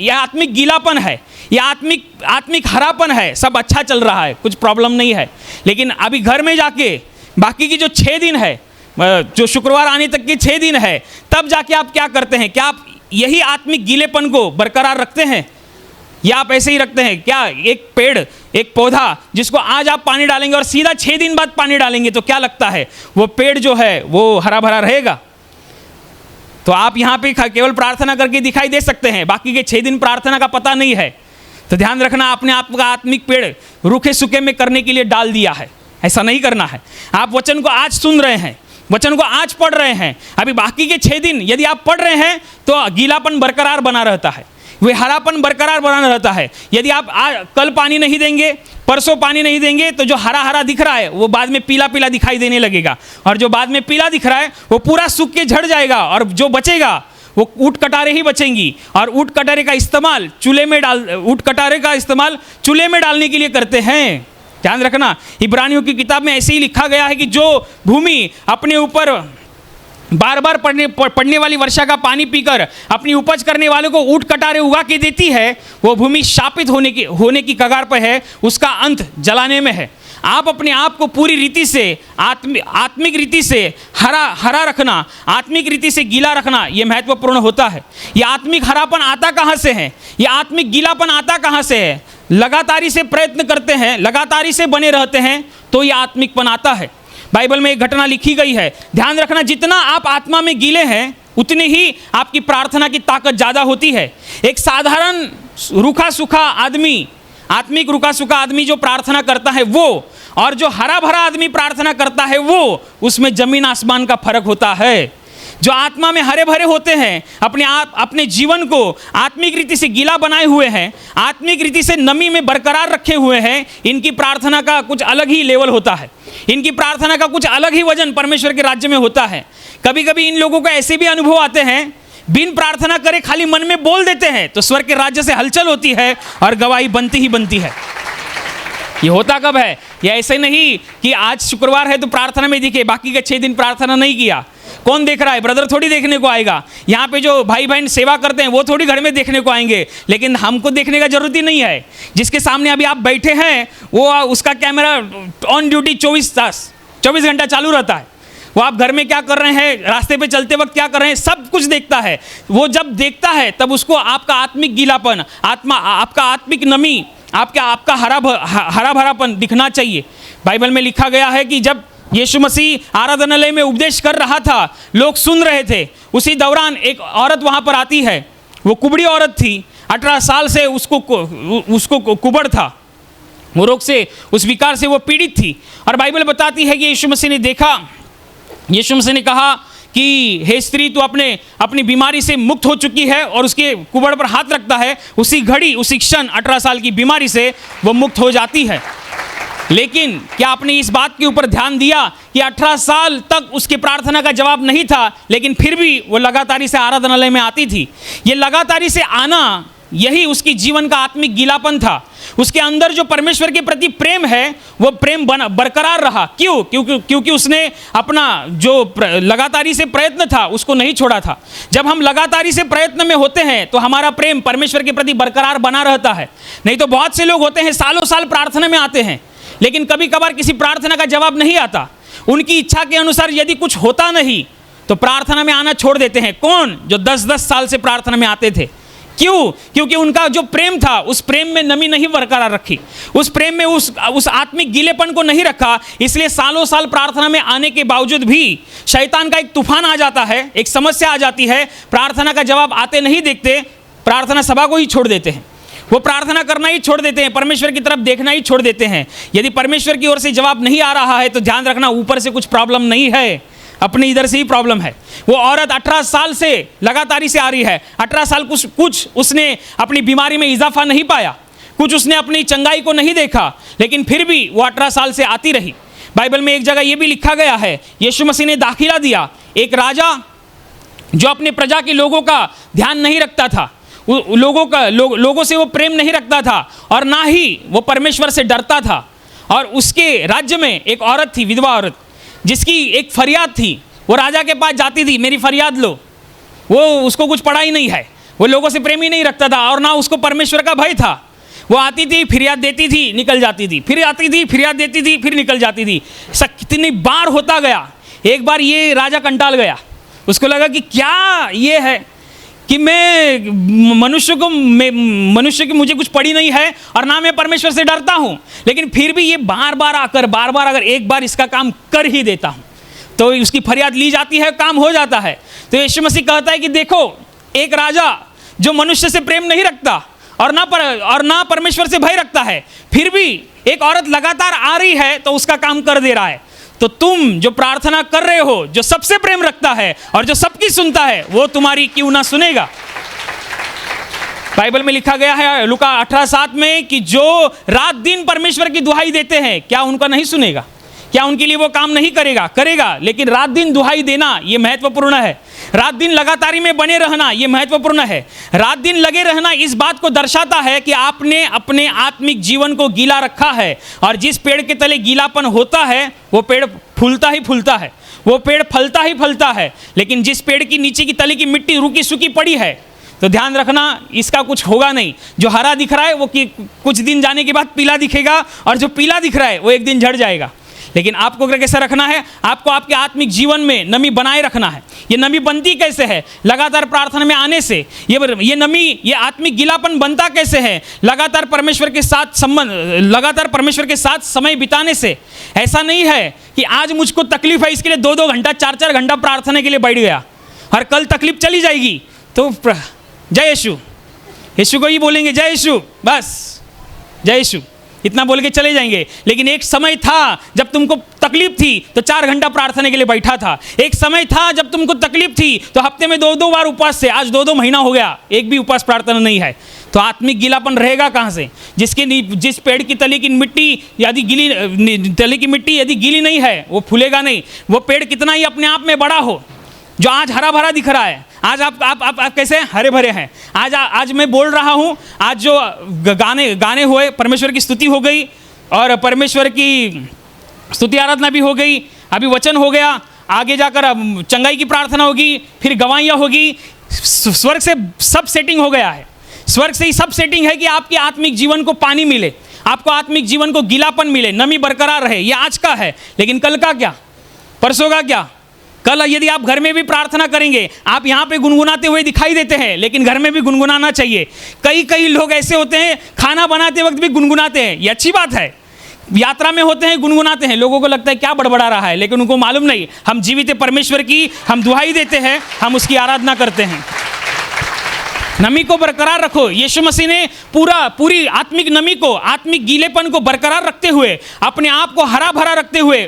आत्मिक गीलापन है, ये आत्मिक हरापन है। सब अच्छा चल रहा है, कुछ प्रॉब्लम नहीं है। लेकिन अभी घर में जाके बाकी की जो 6 दिन है, जो शुक्रवार आने तक के 6 दिन है, तब जाके आप क्या करते हैं? क्या आप यही आत्मिक गीलेपन को बरकरार रखते हैं, या आप ऐसे ही रखते हैं? क्या एक पेड़, एक पौधा जिसको आज आप पानी डालेंगे और सीधा 6 दिन बाद पानी डालेंगे, तो क्या लगता है वो पेड़ जो है वो हरा भरा रहेगा? तो आप यहाँ पे केवल प्रार्थना करके दिखाई दे सकते हैं, बाकी के 6 दिन प्रार्थना का पता नहीं है। तो ध्यान रखना, आपने आपका आत्मिक पेड़ रूखे सूखे में करने के लिए डाल दिया है, ऐसा नहीं करना है। आप वचन को आज सुन रहे हैं, वचन को आज पढ़ रहे हैं, अभी बाकी के 6 दिन यदि आप पढ़ रहे हैं तो गीलापन बरकरार बना रहता है, वे हरापन बरकरार बना रहता है। यदि आप कल पानी नहीं देंगे, परसों पानी नहीं देंगे, तो जो हरा हरा दिख रहा है वो बाद में पीला पीला दिखाई देने लगेगा, और जो बाद में पीला दिख रहा है वो पूरा सूख के झड़ जाएगा, और जो बचेगा वो ऊँट कटारे ही बचेंगी। और ऊँट कटारे का इस्तेमाल चूल्हे में डालने के लिए करते हैं। ध्यान रखना, इब्रानियों की किताब में ऐसे ही लिखा गया है कि जो भूमि अपने ऊपर बार बार पड़ने वाली वर्षा का पानी पीकर अपनी उपज करने वालों को ऊँट कटारे उगा के देती है, वो भूमि शापित होने की कगार पर है, उसका अंत जलाने में है। आप अपने आप को पूरी रीति से आत्मिक रीति से हरा रखना, आत्मिक रीति से गीला रखना, ये महत्वपूर्ण होता है। ये आत्मिक हरापन आता कहाँ से है, ये आत्मिक गीलापन आता कहाँ से है? लगातारी से प्रयत्न करते हैं, लगातारी से बने रहते हैं तो ये आत्मिकपन आता है। बाइबल में एक घटना लिखी गई है, ध्यान रखना, जितना आप आत्मा में गीले हैं उतने ही आपकी प्रार्थना की ताकत ज़्यादा होती है। एक साधारण रूखा सूखा आदमी, आत्मिक रूखा सूखा आदमी जो प्रार्थना करता है वो, और जो हरा भरा आदमी प्रार्थना करता है वो, उसमें जमीन आसमान का फर्क होता है। जो आत्मा में हरे भरे होते हैं, अपने जीवन को आत्मिक रीति से गीला बनाए हुए हैं, आत्मिक रीति से नमी में बरकरार रखे हुए हैं, इनकी प्रार्थना का कुछ अलग ही लेवल होता है, इनकी प्रार्थना का कुछ अलग ही वजन परमेश्वर के राज्य में होता है। कभी कभी इन लोगों को ऐसे भी अनुभव आते हैं, बिन प्रार्थना करे खाली मन में बोल देते हैं तो स्वर्ग के राज्य से हलचल होती है और गवाही बनती ही बनती है। ये होता कब है? ये ऐसे नहीं कि आज शुक्रवार है तो प्रार्थना में दिखे, बाकी के 6 दिन प्रार्थना नहीं किया। कौन देख रहा है? ब्रदर थोड़ी देखने को आएगा। यहाँ पे जो भाई बहन सेवा करते हैं वो थोड़ी घर में देखने को आएंगे, लेकिन हमको देखने का जरूरत ही नहीं है। जिसके सामने अभी आप बैठे हैं वो उसका कैमरा ऑन ड्यूटी 24 घंटा चालू रहता है। वो आप घर में क्या कर रहे हैं, रास्ते पे चलते वक्त क्या कर रहे हैं, सब कुछ देखता है। वो जब देखता है तब उसको आपका आत्मिक गीलापन, आपका आत्मिक नमी, आपका हरा भरापन दिखना चाहिए। बाइबल में लिखा गया है कि जब यीशु मसीह आराधनालय में उपदेश कर रहा था, लोग सुन रहे थे, उसी दौरान एक औरत वहाँ पर आती है। वो कुबड़ी औरत थी, 18 साल से उसको कुबड़ था, वो रोग से, उस विकार से वो पीड़ित थी। और बाइबल बताती है कि यीशु मसीह ने देखा, यीशु मसीह ने कहा कि हे स्त्री, तू अपनी बीमारी से मुक्त हो चुकी है, और उसके कुबड़ पर हाथ रखता है, उसी घड़ी उसी क्षण 18 साल की बीमारी से वो मुक्त हो जाती है। लेकिन क्या आपने इस बात के ऊपर ध्यान दिया कि 18 साल तक उसकी प्रार्थना का जवाब नहीं था, लेकिन फिर भी वो लगातारी से आराधनालय में आती थी। ये लगातारी से आना, यही उसकी जीवन का आत्मिक गीलापन था। उसके अंदर जो परमेश्वर के प्रति प्रेम है वो प्रेम बरकरार रहा। क्यों? क्योंकि उसने अपना जो लगातारी से प्रयत्न था उसको नहीं छोड़ा था। जब हम लगातारी से प्रयत्न में होते हैं तो हमारा प्रेम परमेश्वर के प्रति बरकरार बना रहता है। नहीं तो बहुत से लोग होते हैं, सालों साल प्रार्थना में आते हैं, लेकिन कभी कभार किसी प्रार्थना का जवाब नहीं आता। उनकी इच्छा के अनुसार यदि कुछ होता नहीं तो प्रार्थना में आना छोड़ देते हैं। कौन? जो 10-10 साल से प्रार्थना में आते थे। क्यों? क्योंकि उनका जो प्रेम था उस प्रेम में नमी नहीं बरकरार रखी, उस प्रेम में उस आत्मिक गीलेपन को नहीं रखा। इसलिए सालों साल प्रार्थना में आने के बावजूद भी शैतान का एक तूफान आ जाता है, एक समस्या आ जाती है, प्रार्थना का जवाब आते नहीं देखते, प्रार्थना सभा को ही छोड़ देते हैं, वो प्रार्थना करना ही छोड़ देते हैं, परमेश्वर की तरफ देखना ही छोड़ देते हैं। यदि परमेश्वर की ओर से जवाब नहीं आ रहा है तो ध्यान रखना, ऊपर से कुछ प्रॉब्लम नहीं है, अपने इधर से ही प्रॉब्लम है। वो औरत 18 साल से लगातारी से आ रही है, 18 साल कुछ उसने अपनी बीमारी में इजाफा नहीं पाया, कुछ उसने अपनी चंगाई को नहीं देखा, लेकिन फिर भी वो 18 साल से आती रही। बाइबल में एक जगह ये भी लिखा गया है, यीशु मसीह ने दाखिला दिया। एक राजा जो अपने प्रजा के लोगों का ध्यान नहीं रखता था, लोगों से वो प्रेम नहीं रखता था, और ना ही वो परमेश्वर से डरता था। और उसके राज्य में एक औरत थी, विधवा औरत, जिसकी एक फरियाद थी। वो राजा के पास जाती थी, मेरी फरियाद लो। वो उसको कुछ पड़ा ही नहीं है, वो लोगों से प्रेम ही नहीं रखता था, और ना उसको परमेश्वर का भय था। वो आती थी, फरियाद देती थी, निकल जाती थी, फिर आती थी, फरियाद देती थी, फिर निकल जाती थी। ऐसा कितनी बार होता गया। एक बार ये राजा कंटाल गया, उसको लगा कि क्या ये है कि मनुष्य की मुझे कुछ पड़ी नहीं है, और ना मैं परमेश्वर से डरता हूँ, लेकिन फिर भी ये बार बार अगर एक बार इसका काम कर ही देता हूँ तो उसकी फरियाद ली जाती है, काम हो जाता है। तो यीशु मसीह कहता है कि देखो, एक राजा जो मनुष्य से प्रेम नहीं रखता और ना परमेश्वर से भय रखता है, फिर भी एक औरत लगातार आ रही है तो उसका काम कर दे रहा है, तो तुम जो प्रार्थना कर रहे हो, जो सबसे प्रेम रखता है और जो सबकी सुनता है, वो तुम्हारी क्यों ना सुनेगा। बाइबल में लिखा गया है लूका 18:7 में कि जो रात दिन परमेश्वर की दुहाई देते हैं, क्या उनका नहीं सुनेगा? क्या उनके लिए वो काम नहीं करेगा? करेगा, लेकिन रात दिन दुहाई देना ये महत्वपूर्ण है। रात दिन लगातारी में बने रहना ये महत्वपूर्ण है। रात दिन लगे रहना इस बात को दर्शाता है कि आपने अपने आत्मिक जीवन को गीला रखा है, और जिस पेड़ के तले गीलापन होता है वो पेड़ फूलता ही फूलता है, वो पेड़ फलता ही फलता है। लेकिन जिस पेड़ की नीचे की तले की मिट्टी रूखी सूखी पड़ी है, तो ध्यान रखना इसका कुछ होगा नहीं। जो हरा दिख रहा है वो कुछ दिन जाने के बाद पीला दिखेगा, और जो पीला दिख रहा है वो एक दिन झड़ जाएगा। लेकिन आपको कैसे रखना है? आपको आपके आत्मिक जीवन में नमी बनाए रखना है। ये नमी बनती कैसे है? लगातार प्रार्थना में आने से। ये नमी, ये आत्मिक गीलापन बनता कैसे है? लगातार परमेश्वर के साथ समय बिताने से। ऐसा नहीं है कि आज मुझको तकलीफ है इसके लिए 2-2 घंटा 4-4 घंटा प्रार्थना के लिए बैठ गया, और कल तकलीफ चली जाएगी तो जय यीशु को ही बोलेंगे, जय यीशु, बस जय यीशु इतना बोल के चले जाएंगे। लेकिन एक समय था जब तुमको तकलीफ थी तो 4 घंटा प्रार्थना के लिए बैठा था। एक समय था जब तुमको तकलीफ थी तो हफ्ते में 2-2 बार उपवास से। आज 2-2 महीना हो गया, एक भी उपवास प्रार्थना नहीं है। तो आत्मिक गीलापन रहेगा कहाँ से? जिस पेड़ की तले की मिट्टी यदि गीली नहीं है वो फूलेगा नहीं। वो पेड़ कितना ही अपने आप में बड़ा हो, जो आज हरा भरा दिख रहा है, आज आप कैसे हरे भरे हैं। आज मैं बोल रहा हूँ, आज जो गाने हुए, परमेश्वर की स्तुति हो गई और परमेश्वर की स्तुति आराधना भी हो गई, अभी वचन हो गया, आगे जाकर अब चंगाई की प्रार्थना होगी, फिर गवाहियाँ होगी। स्वर्ग से सब सेटिंग हो गया है। स्वर्ग से ही सब सेटिंग है कि आपके आत्मिक जीवन को पानी मिले, आपको आत्मिक जीवन को गीलापन मिले, नमी बरकरार रहे। ये आज का है, लेकिन कल का क्या? परसों का क्या? कल यदि आप घर में भी प्रार्थना करेंगे, आप यहाँ पे गुनगुनाते हुए दिखाई देते हैं, लेकिन घर में भी गुनगुनाना चाहिए। कई लोग ऐसे होते हैं खाना बनाते वक्त भी गुनगुनाते हैं, ये अच्छी बात है। यात्रा में होते हैं गुनगुनाते हैं, लोगों को लगता है क्या बड़बड़ा रहा है, लेकिन उनको मालूम नहीं हम जीवित परमेश्वर की हम दुहाई देते हैं, हम उसकी आराधना करते हैं। नमी को बरकरार रखो। यीशु मसीह ने पूरी आत्मिक नमी को, आत्मिक गीलेपन को बरकरार रखते हुए, अपने आप को हरा भरा रखते हुए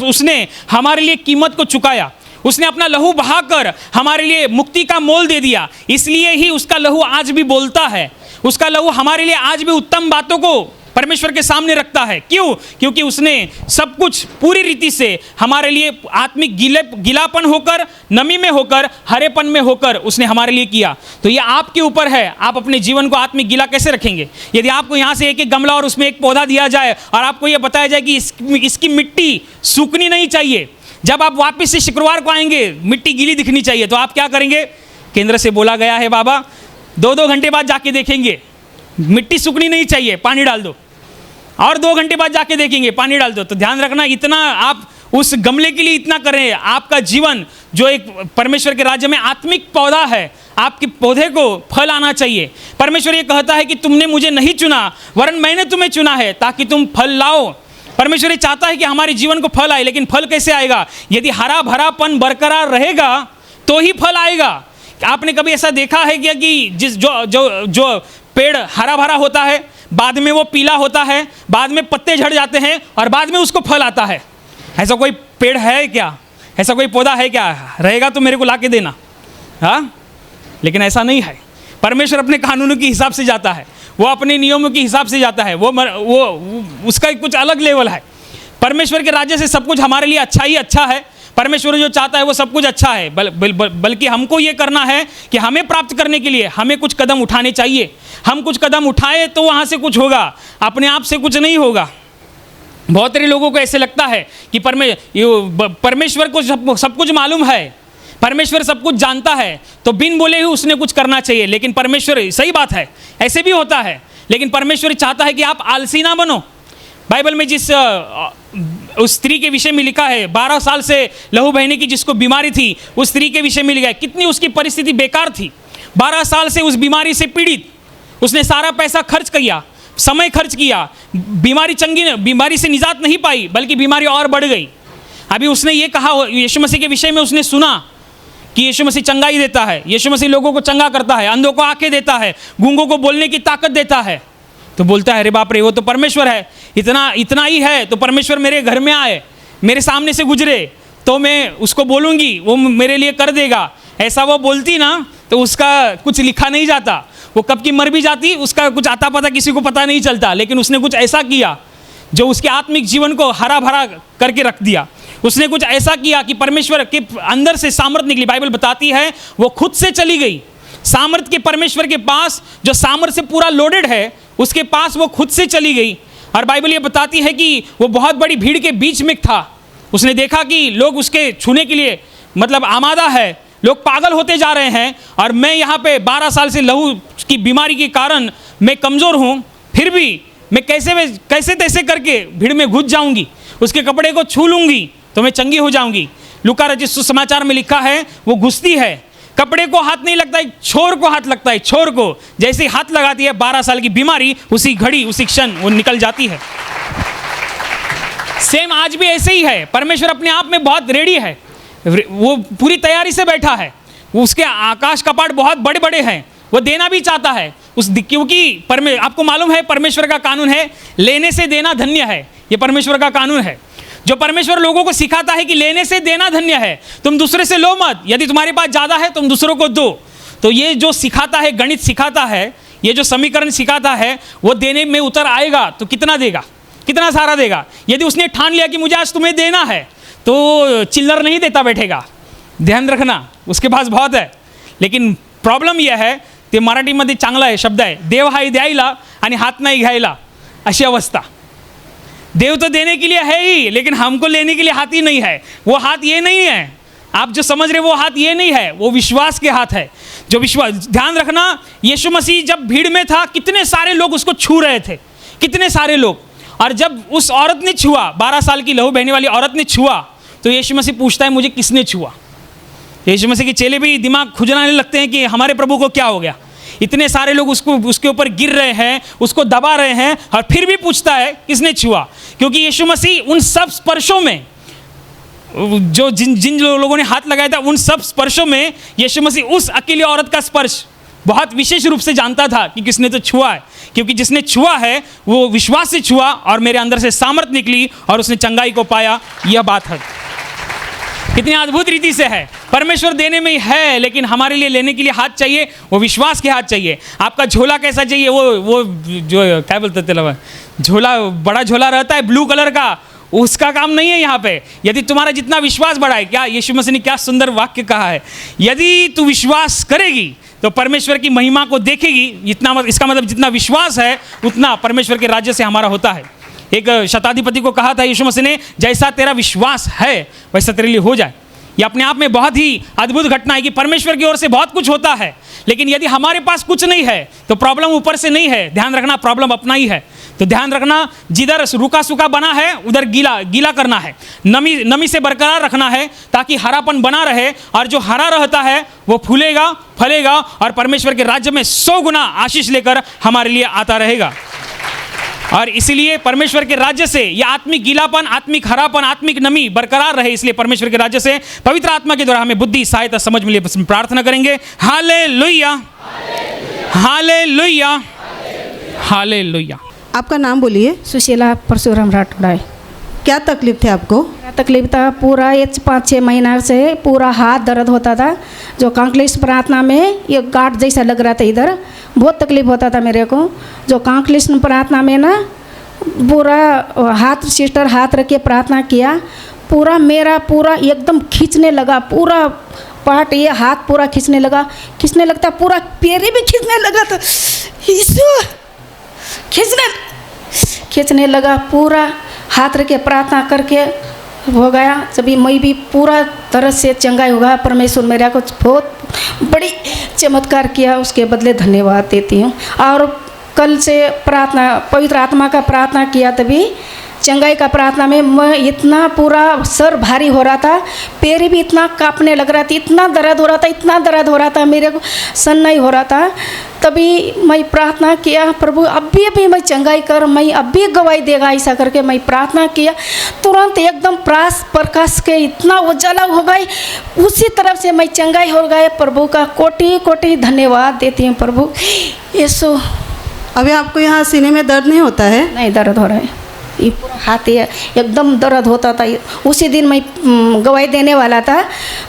उसने हमारे लिए कीमत को चुकाया। उसने अपना लहू बहाकर हमारे लिए मुक्ति का मोल दे दिया। इसलिए ही उसका लहू आज भी बोलता है, उसका लहू हमारे लिए आज भी उत्तम बातों को परमेश्वर के सामने रखता है। क्यों? क्योंकि उसने सब कुछ पूरी रीति से हमारे लिए आत्मिक गीलापन होकर, नमी में होकर, हरेपन में होकर उसने हमारे लिए किया। तो ये आपके ऊपर है, आप अपने जीवन को आत्मिक गीला कैसे रखेंगे। यदि आपको यहाँ से एक गमला और उसमें एक पौधा दिया जाए और आपको ये बताया जाए कि इसकी मिट्टी सूखनी नहीं चाहिए, जब आप वापस से शुक्रवार को आएंगे मिट्टी गीली दिखनी चाहिए, तो आप क्या करेंगे? केंद्र से बोला गया है बाबा 2-2 घंटे बाद जाके देखेंगे मिट्टी सूखनी नहीं चाहिए, पानी डाल दो, और 2 घंटे बाद जाके देखेंगे पानी डाल दो। तो ध्यान रखना, इतना आप उस गमले के लिए इतना करें। आपका जीवन जो एक परमेश्वर के राज्य में आत्मिक पौधा है, आपके पौधे को फल आना चाहिए। परमेश्वर ये कहता है कि तुमने मुझे नहीं चुना वरन मैंने तुम्हें चुना है ताकि तुम फल लाओ। परमेश्वर ये चाहता है कि हमारे जीवन को फल आए, लेकिन फल कैसे आएगा? यदि हरा भरापन बरकरार रहेगा तो ही फल आएगा। आपने कभी ऐसा देखा है क्या कि जो पेड़ हरा भरा होता है, बाद में वो पीला होता है, बाद में पत्ते झड़ जाते हैं और बाद में उसको फल आता है? ऐसा कोई पेड़ है क्या? ऐसा कोई पौधा है क्या? रहेगा तो मेरे को ला के देना। हाँ, लेकिन ऐसा नहीं है। परमेश्वर अपने कानूनों के हिसाब से जाता है, वो अपने नियमों के हिसाब से जाता है। वो उसका कुछ अलग लेवल है। परमेश्वर के राज्य से सब कुछ हमारे लिए अच्छा ही अच्छा है। परमेश्वर जो चाहता है वो सब कुछ अच्छा है, बल्कि हमको ये करना है कि हमें प्राप्त करने के लिए हमें कुछ कदम उठाने चाहिए। हम कुछ कदम उठाए तो वहाँ से कुछ होगा, अपने आप से कुछ नहीं होगा। बहुत सारे लोगों को ऐसे लगता है कि परमेश्वर को सब कुछ मालूम है, परमेश्वर सब कुछ जानता है, तो बिन बोले ही उसने कुछ करना चाहिए। लेकिन परमेश्वर, सही बात है, ऐसे भी होता है, लेकिन परमेश्वर चाहता है कि आप आलसी ना बनो। बाइबल में जिस उस स्त्री के विषय में लिखा है, 12 साल से लहू बहने की जिसको बीमारी थी, उस स्त्री के विषय में लिखा है कितनी उसकी परिस्थिति बेकार थी। 12 साल से उस बीमारी से पीड़ित, उसने सारा पैसा खर्च किया, समय खर्च किया, बीमारी से निजात नहीं पाई, बल्कि बीमारी और बढ़ गई। अभी उसने ये कहा, यीशु मसीह के विषय में उसने सुना कि यीशु मसीह चंगाई देता है, यीशु मसीह लोगों को चंगा करता है, अंधों को आंखें देता है, गूंगों को बोलने की ताकत देता है, तो बोलता है अरे बाप रे वो तो परमेश्वर है, इतना ही है तो परमेश्वर मेरे घर में आए, मेरे सामने से गुजरे तो मैं उसको बोलूँगी, वो मेरे लिए कर देगा। ऐसा वो बोलती ना तो उसका कुछ लिखा नहीं जाता, वो कब की मर भी जाती, उसका कुछ आता पता किसी को पता नहीं चलता। लेकिन उसने कुछ ऐसा किया जो उसके आत्मिक जीवन को हरा भरा करके रख दिया। उसने कुछ ऐसा किया कि परमेश्वर के अंदर से सामर्थ निकली। बाइबल बताती है वो खुद से चली गई सामर्थ के परमेश्वर के पास, जो सामर्थ से पूरा लोडेड है उसके पास वो खुद से चली गई। और बाइबल ये बताती है कि वो बहुत बड़ी भीड़ के बीच में था। उसने देखा कि लोग उसके छूने के लिए मतलब आमादा है, लोग पागल होते जा रहे हैं, और मैं यहाँ पे 12 साल से लहू की बीमारी के कारण मैं कमज़ोर हूँ, फिर भी मैं कैसे तैसे करके भीड़ में घुस जाऊँगी, उसके कपड़े को छू लूँगी तो मैं चंगी हो जाऊँगी। लूका रचित सुसमाचार में लिखा है वो घुसती है, कपड़े को हाथ नहीं लगता है, छोर को हाथ लगता है, छोर को जैसे ही हाथ लगाती है 12 साल की बीमारी उसी घड़ी उसी क्षण वो निकल जाती है। सेम आज भी ऐसे ही है। परमेश्वर अपने आप में बहुत रेडी है, वो पूरी तैयारी से बैठा है, उसके आकाश कपाट बहुत बड़े बड़े हैं, वो देना भी चाहता है क्योंकि आपको मालूम है परमेश्वर का कानून है लेने से देना धन्य है। ये परमेश्वर का कानून है जो परमेश्वर लोगों को सिखाता है कि लेने से देना धन्य है। तुम दूसरे से लो मत, यदि तुम्हारे पास ज़्यादा है तुम दूसरों को दो। तो ये जो सिखाता है, गणित सिखाता है, ये जो समीकरण सिखाता है, वो देने में उतर आएगा तो कितना देगा, कितना सारा देगा। यदि उसने ठान लिया कि मुझे आज तुम्हें देना है तो चिल्लर नहीं देता बैठेगा, ध्यान रखना, उसके पास बहुत है। लेकिन प्रॉब्लेम यह है, ते मराठीमध्ये चांगला आहे शब्द आहे, देव हाय द्यायला आणि हात नाही घ्यायला, अशी अवस्था। देव तो देने के लिए है ही, लेकिन हमको लेने के लिए हाथ ही नहीं है। वो हाथ ये नहीं है, आप जो समझ रहे वो हाथ ये नहीं है, वो विश्वास के हाथ है। जो विश्वास, ध्यान रखना, यीशु मसीह जब भीड़ में था कितने सारे लोग उसको छू रहे थे, कितने सारे लोग। और जब उस औरत ने छुआ, 12 साल की लहू बहने वाली औरत ने छुआ, तो यीशु मसीह पूछता है मुझे किसने छुआ। यीशु मसीह के चेले भी दिमाग खुजलाने लगते हैं कि हमारे प्रभु को क्या हो गया, इतने सारे लोग उसके ऊपर गिर रहे हैं, उसको दबा रहे हैं, और फिर भी पूछता है किसने छुआ। क्योंकि यीशु मसीह उन सब स्पर्शों में, जो जिन लोगों ने हाथ लगाया था उन सब स्पर्शों में यीशु मसीह उस अकेली औरत का स्पर्श बहुत विशेष रूप से जानता था कि किसने तो छुआ है। क्योंकि जिसने छुआ है वो विश्वास से छुआ और मेरे अंदर से सामर्थ निकली और उसने चंगाई को पाया। यह बात है, कितनी अद्भुत रीति से है। परमेश्वर देने में ही है, लेकिन हमारे लिए लेने के लिए हाथ चाहिए, वो विश्वास के हाथ चाहिए। आपका झोला कैसा चाहिए, वो जो क्या बोलते थे, झोला, बड़ा झोला रहता है ब्लू कलर का, उसका काम नहीं है यहाँ पे। यदि तुम्हारा जितना विश्वास बढ़ा है, क्या यीशु मसीह ने क्या सुंदर वाक्य कहा है, यदि तू विश्वास करेगी तो परमेश्वर की महिमा को देखेगी। इसका मतलब जितना विश्वास है उतना परमेश्वर के राज्य से हमारा होता है। एक शताधिपति को कहा था यीशु मसीह ने, जैसा तेरा विश्वास है वैसा तेरे लिए हो जाए। ये अपने आप में बहुत ही अद्भुत घटना है कि परमेश्वर की ओर से बहुत कुछ होता है, लेकिन यदि हमारे पास कुछ नहीं है तो प्रॉब्लम ऊपर से नहीं है, ध्यान रखना, प्रॉब्लम अपना ही है। तो ध्यान रखना, जिधर रूखा सूखा बना है उधर गीला करना है, नमी से बरकरार रखना है ताकि हरापन बना रहे, और जो हरा रहता है वो फूलेगा, फलेगा और परमेश्वर के राज्य में 100 गुना आशीष लेकर हमारे लिए आता रहेगा। और इसीलिए परमेश्वर के राज्य से यह आत्मिक गीलापन, आत्मिक हरापन, आत्मिक नमी बरकरार रहे, इसलिए परमेश्वर के राज्य से पवित्र आत्मा के द्वारा हमें बुद्धि, सहायता, समझ मिले, प्रार्थना करेंगे। Hallelujah, hallelujah, hallelujah. आपका नाम बोलिए। सुशीला परशुराम राठौड़ा है। क्या तकलीफ थी आपको? तकलीफ था, पूरा ये 5-6 महीना से पूरा हाथ दर्द होता था, जो कांकलिस प्रार्थना में ये गांठ जैसा लग रहा था, इधर बहुत तकलीफ होता था मेरे को। जो कांकलिस प्रार्थना में ना पूरा हाथ, सिस्टर हाथ रख के प्रार्थना किया, पूरा मेरा पूरा एकदम खींचने लगा, पूरा पार्ट ये हाथ पूरा खींचने लगता, पूरा पैर भी खींचने लगा था, खींचने लगा, पूरा हाथ रख के प्रार्थना करके हो गया। जब मैं भी पूरा तरह से चंगाई होगा, परमेश्वर मेरा कुछ बहुत बड़ी चमत्कार किया, उसके बदले धन्यवाद देती हूँ। और कल से प्रार्थना, पवित्र आत्मा का प्रार्थना किया, तभी चंगाई का प्रार्थना में मैं इतना पूरा सर भारी हो रहा था, पैर भी इतना कांपने लग रहा था, इतना दर्द हो रहा था, इतना दर्द हो रहा था, मेरे को सन नहीं हो रहा था। तभी मैं प्रार्थना किया, प्रभु अभी मैं चंगाई कर, मैं अभी गवाही देगा, ऐसा करके मैं प्रार्थना किया। तुरंत एकदम प्रकाश के इतना उजाला हो गई, उसी तरफ से मैं चंगाई हो गए। प्रभु का कोटि कोटि धन्यवाद देती हूँ प्रभु यीशु। अभी आपको यहाँ सीने में दर्द नहीं होता है? नहीं दर्द हो रहा है, ये पूरा हाथ ये एकदम दर्द होता था। उसी दिन मैं गवाही देने वाला था,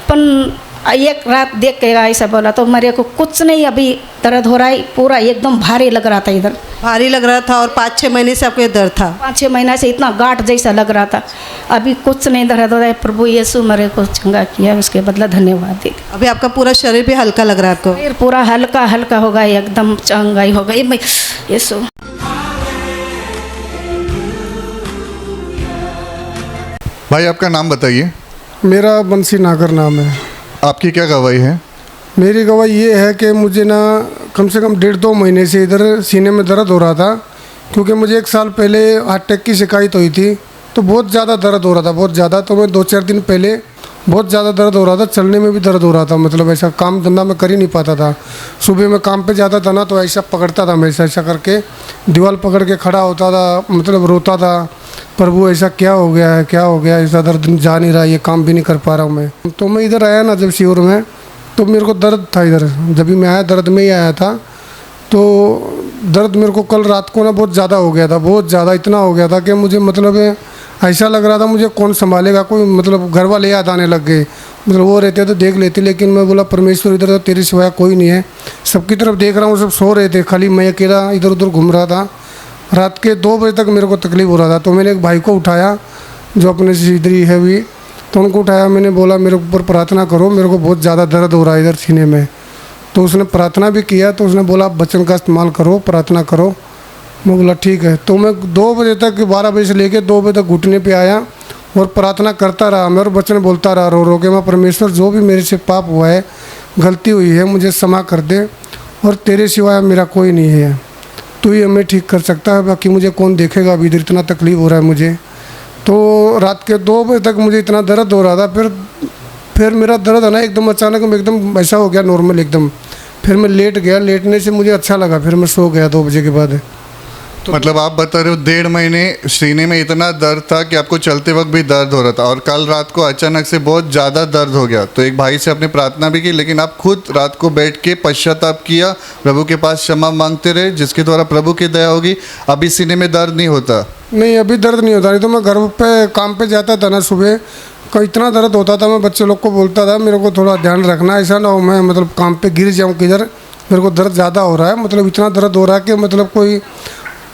पर एक रात देख के ऐसा बोला तो मेरे को कुछ नहीं, अभी दर्द हो रहा है, पूरा एकदम भारी लग रहा था, इधर भारी लग रहा था। और 5-6 महीने से आपको ये दर्द था? 5-6 महीना से इतना गांठ जैसा लग रहा था, अभी कुछ नहीं दर्द हो रहा है। प्रभु यीशु मेरे को चंगा किया, उसके बदला धन्यवाद दे। अभी आपका पूरा शरीर भी हल्का लग रहा है आपको? फिर पूरा हल्का हल्का हो गया, एकदम चंगाई हो गई मैं यीशु। भाई आपका नाम बताइए। मेरा बंसी नागर नाम है। आपकी क्या गवाही है? मेरी गवाही ये है कि मुझे ना कम से कम 1.5-2 महीने से इधर सीने में दर्द हो रहा था, क्योंकि मुझे 1 साल पहले हार्ट अटैक की शिकायत हुई थी, तो बहुत ज़्यादा दर्द हो रहा था, बहुत ज़्यादा। तो मैं 2-4 दिन पहले बहुत ज़्यादा दर्द हो रहा था, चलने में भी दर्द हो रहा था, मतलब ऐसा काम धंधा मैं कर ही नहीं पाता था। सुबह मैं काम पे जाता था ना, तो ऐसा पकड़ता था मैं, ऐसा करके दीवार पकड़ के खड़ा होता था, मतलब रोता था, प्रभु ऐसा क्या हो गया है, क्या हो गया, ऐसा दर्द जा नहीं रहा, ये काम भी नहीं कर पा रहा हूँ मैं। तो मैं इधर आया ना जब शिविर में, तो मेरे को दर्द था इधर, जब भी मैं आया दर्द में ही आया था। तो दर्द मेरे को कल रात को ना बहुत ज़्यादा हो गया था, बहुत ज़्यादा, इतना हो गया था कि मुझे मतलब ऐसा लग रहा था मुझे कौन संभालेगा, कोई मतलब घर वाले याद आने लग गए, मतलब वो रहते तो देख लेते, लेकिन मैं बोला परमेश्वर इधर तो तेरे सिवाय कोई नहीं है, सबकी तरफ देख रहा हूँ, सब सो रहे थे, खाली मैं अकेला इधर उधर घूम रहा था। रात के 2 बजे तक मेरे को तकलीफ़ हो रहा था। तो मैंने एक भाई को उठाया जो अपने से इधर ही है भी, तो उनको उठाया, मैंने बोला मेरे ऊपर प्रार्थना करो, मेरे को बहुत ज़्यादा दर्द हो रहा है इधर सीने में। तो उसने प्रार्थना भी किया, तो उसने बोला आप वचन का इस्तेमाल करो, प्रार्थना करो। मैं बोला ठीक है। तो मैं 2 बजे तक, 12 बजे से लेकर 2 बजे तक घुटने पे आया और प्रार्थना करता रहा मैं, और वचन बोलता रहा रो रो के, मैं परमेश्वर जो भी मेरे से पाप हुआ है, गलती हुई है, मुझे क्षमा कर दे, और तेरे सिवाय मेरा कोई नहीं है, तू ही हमें ठीक कर सकता है, बाकी मुझे कौन देखेगा, अभी इधर इतना तकलीफ़ हो रहा है मुझे। तो रात के 2 बजे तक मुझे इतना दर्द हो रहा था। फिर मेरा दर्द है ना एकदम अचानक में एकदम ऐसा हो गया नॉर्मल एकदम। फिर मैं लेट गया, लेटने से मुझे अच्छा लगा, फिर मैं सो गया 2 बजे के बाद। तो मतलब आप बता रहे हो 1.5 महीने सीने में इतना दर्द था कि आपको चलते वक्त भी दर्द हो रहा था, और कल रात को अचानक से बहुत ज़्यादा दर्द हो गया। तो एक भाई से आपने प्रार्थना भी की, लेकिन आप खुद रात को बैठ के पश्चाताप किया, प्रभु के पास क्षमा मांगते रहे, जिसके द्वारा प्रभु की दया होगी। अभी सीने में दर्द नहीं होता? नहीं, अभी दर्द नहीं होता। नहीं तो मैं घर पे काम पे जाता था ना सुबह, को इतना दर्द होता था, मैं बच्चे लोग को बोलता था मेरे को थोड़ा ध्यान रखना, ऐसा ना हो मैं मतलब काम पे गिर जाऊँ किधर, मेरे को दर्द ज़्यादा हो रहा है, मतलब इतना दर्द हो रहा है कि मतलब कोई,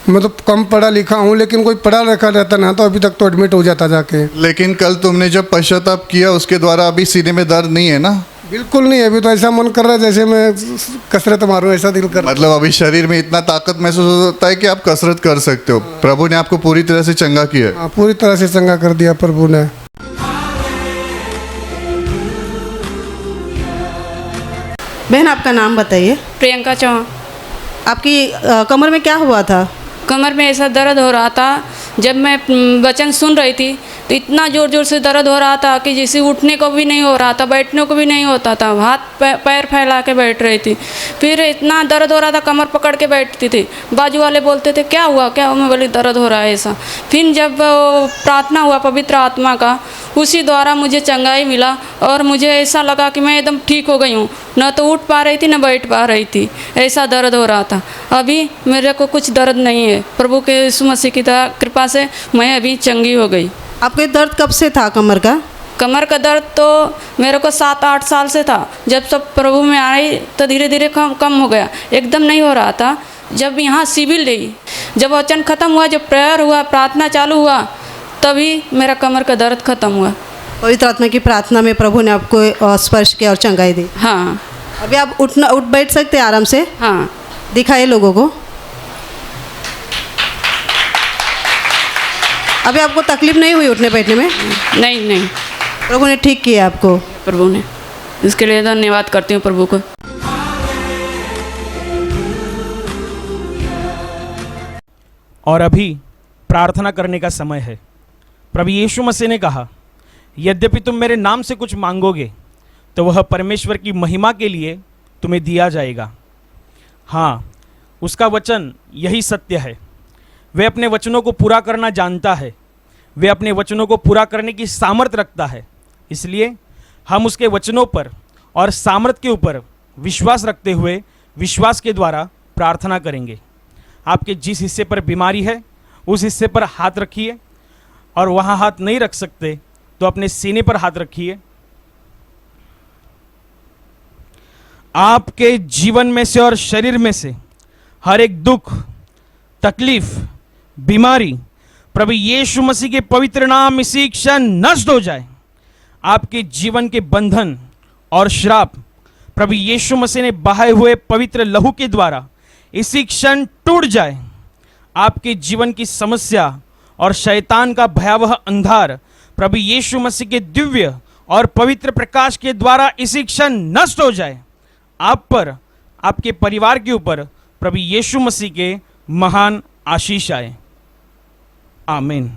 मतलब कम पढ़ा लिखा हूँ, लेकिन कोई पढ़ा लिखा रहता ना तो अभी तक तो एडमिट हो जाता जाके। लेकिन कल तुमने जब पश्चाताप किया उसके द्वारा अभी सीने में दर्द नहीं है ना? बिल्कुल नहीं, अभी तो ऐसा मन कर रहा है जैसे मैं कसरत मारूं, ऐसा दिल कर। मतलब अभी शरीर में इतना ताकत महसूस होता है कि आप कसरत कर सकते हो। प्रभु ने आपको पूरी तरह से चंगा किया है। हाँ, पूरी तरह से चंगा कर दिया प्रभु ने। बहन आपका नाम बताइए। प्रियंका चौहान। आपकी कमर में क्या हुआ था? कमर में ऐसा दर्द हो रहा था, जब मैं वचन सुन रही थी तो इतना ज़ोर ज़ोर से दर्द हो रहा था कि जैसे उठने को भी नहीं हो रहा था, बैठने को भी नहीं होता था, हाथ पैर फैला के बैठ रही थी। फिर इतना दर्द हो रहा था, कमर पकड़ के बैठती थी। बाजू वाले बोलते थे क्या हुआ क्या हुआ, मैं बोली दर्द हो रहा है ऐसा। फिर जब प्रार्थना हुआ पवित्र आत्मा का, उसी द्वारा मुझे चंगाई मिला और मुझे ऐसा लगा कि मैं एकदम ठीक हो गई हूँ। न तो उठ पा रही थी न बैठ पा रही थी, ऐसा दर्द हो रहा था। अभी मेरे को कुछ दर्द नहीं है, प्रभु के यीशु मसीह की कृपा से मैं अभी चंगी हो गई। आपको ये दर्द कब से था कमर का? कमर का दर्द तो मेरे को 7-8 साल से था। जब सब प्रभु में आई तो धीरे धीरे कम हो गया, एकदम नहीं हो रहा था। जब यहाँ सिविल रही, जब वचन ख़त्म हुआ, जब प्रेयर हुआ, प्रार्थना चालू हुआ, तभी मेरा कमर का दर्द ख़त्म हुआ। पवित्र आत्मा की प्रार्थना में प्रभु ने आपको स्पर्श किया और चंगाई दी। हाँ। अभी आप उठ बैठ सकते हैं आराम से? हाँ। दिखाइए लोगों को। अभी आपको तकलीफ नहीं हुई उठने बैठने में? नहीं। प्रभु ने ठीक किया आपको। प्रभु ने, इसके लिए धन्यवाद करती हूँ प्रभु को। और अभी प्रार्थना करने का समय है। प्रभु यीशु मसीह ने कहा, यद्यपि तुम मेरे नाम से कुछ मांगोगे तो वह परमेश्वर की महिमा के लिए तुम्हें दिया जाएगा। हाँ, उसका वचन यही सत्य है। वह अपने वचनों को पूरा करना जानता है। वह अपने वचनों को पूरा करने की सामर्थ रखता है। इसलिए हम उसके वचनों पर और सामर्थ के ऊपर विश्वास रखते हुए विश्वास के द्वारा प्रार्थना करेंगे। आपके जिस हिस्से पर बीमारी है उस हिस्से पर हाथ रखिए, और वहाँ हाथ नहीं रख सकते तो अपने सीने पर हाथ रखिए। आपके जीवन में से और शरीर में से हर एक दुख, तकलीफ, बीमारी प्रभु यीशु मसीह के पवित्र नाम इसी क्षण नष्ट हो जाए। आपके जीवन के बंधन और श्राप प्रभु यीशु मसीह ने बहाए हुए पवित्र लहू के द्वारा इसी क्षण टूट जाए। आपके जीवन की समस्या और शैतान का भयावह अंधार प्रभु यीशु मसीह के दिव्य और पवित्र प्रकाश के द्वारा इसी क्षण नष्ट हो जाए। आप पर, आपके परिवार के ऊपर प्रभु यीशु मसीह के महान आशीष आए। आमीन।